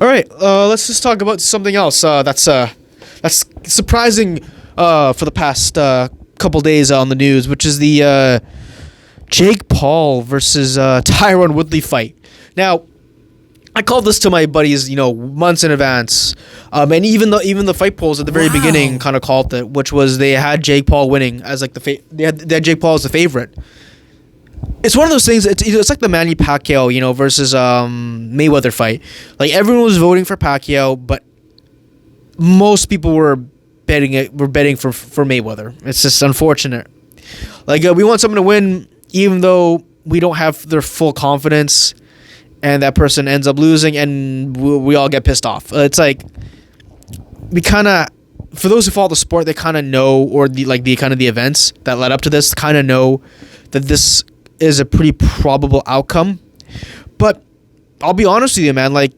All right, let's just talk about something else. That's surprising for the past couple days on the news, which is the Jake Paul versus Tyron Woodley fight. Now, I called this to my buddies, months in advance, and even the fight polls at the very beginning kind of called it, which was they had Jake Paul winning as like they had Jake Paul as the favorite. It's one of those things. It's like the Manny Pacquiao, versus Mayweather fight. Like everyone was voting for Pacquiao, but most people were betting for Mayweather. It's just unfortunate. Like we want someone to win, even though we don't have their full confidence, and that person ends up losing, and we all get pissed off. It's like we kind of, for those who follow the sport, they kind of know, or the events that led up to this, kind of know that this is a pretty probable outcome. But I'll be honest with you, man. Like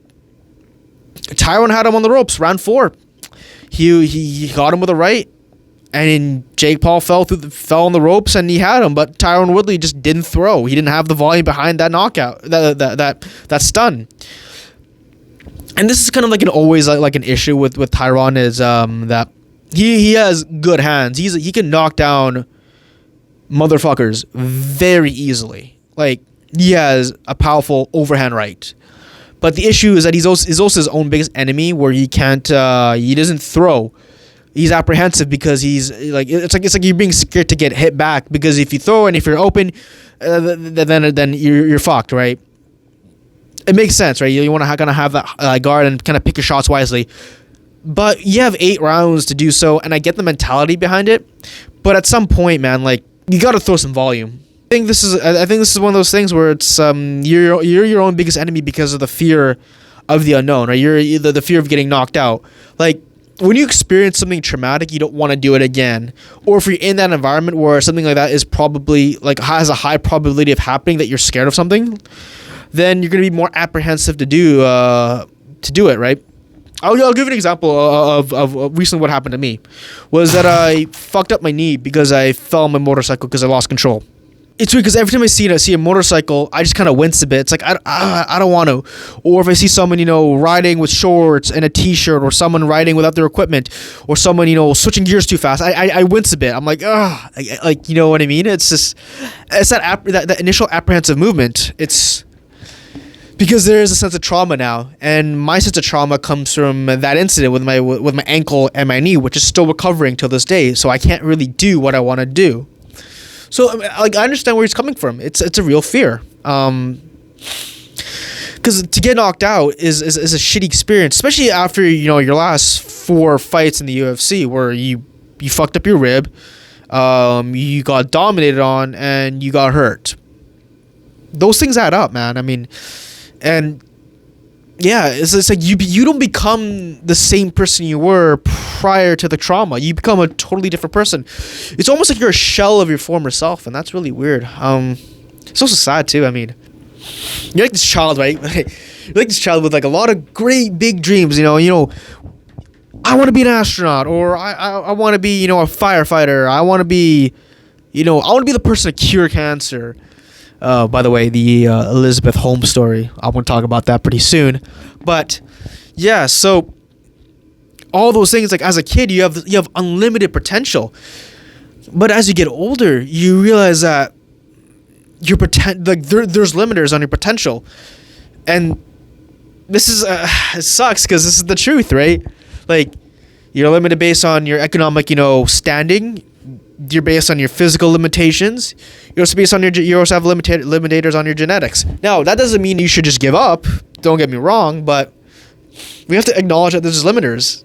Tyron had him on the ropes, round 4. He got him with a right, and Jake Paul fell on the ropes, and he had him. But Tyron Woodley just didn't throw. He didn't have the volume behind that knockout, that stun. And this is kind of like an issue with Tyron is that he has good hands. He can knock down motherfuckers very easily. Like he has a powerful overhand right. But the issue is that he's also his own biggest enemy, where he doesn't throw. He's apprehensive because he's like it's like you're being scared to get hit back, because if you throw and if you're open, then you're fucked, right? It makes sense, right? You want to kind of have that guard and kind of pick your shots wisely. But you have 8 rounds to do so, and I get the mentality behind it. But at some point, man, like you got to throw some volume. I think this is one of those things where it's you're your own biggest enemy because of the fear of the unknown, right? You're the fear of getting knocked out. Like when you experience something traumatic, you don't want to do it again. Or if you're in that environment where something like that is probably has a high probability of happening, that you're scared of something, then you're going to be more apprehensive to do it, right? I'll give you an example of recently what happened to me. Was that I fucked up my knee because I fell on my motorcycle because I lost control. It's weird because every time I see a motorcycle, I just kind of wince a bit. It's like I don't want to. Or if I see someone riding with shorts and a t-shirt, or someone riding without their equipment, or someone switching gears too fast, I wince a bit. I'm like you know what I mean? It's just that initial apprehensive movement. It's because there is a sense of trauma now, and my sense of trauma comes from that incident with my ankle and my knee, which is still recovering till this day. So I can't really do what I want to do. So I understand where he's coming from. It's a real fear. Because to get knocked out is a shitty experience, especially after your last 4 fights in the UFC where you fucked up your rib, you got dominated on, and you got hurt. Those things add up, man. I mean, and yeah, it's like you don't become the same person you were prior to the trauma. You become a totally different person. It's almost like you're a shell of your former self, and that's really weird. It's also sad too. I mean, you're like this child, right? You're like this child with like a lot of great big dreams. I want to be an astronaut, or I want to be a firefighter. I want to be the person to cure cancer. By the way, the Elizabeth Holmes story, I'm going to talk about that pretty soon. But yeah, so all those things, like as a kid, you have unlimited potential. But as you get older, you realize that there's limiters on your potential. And this is it sucks because this is the truth, right? Like you're limited based on your economic, standing. You're based on your physical limitations. You also have limitators on your genetics. Now, that doesn't mean you should just give up. Don't get me wrong, but we have to acknowledge that there's limiters.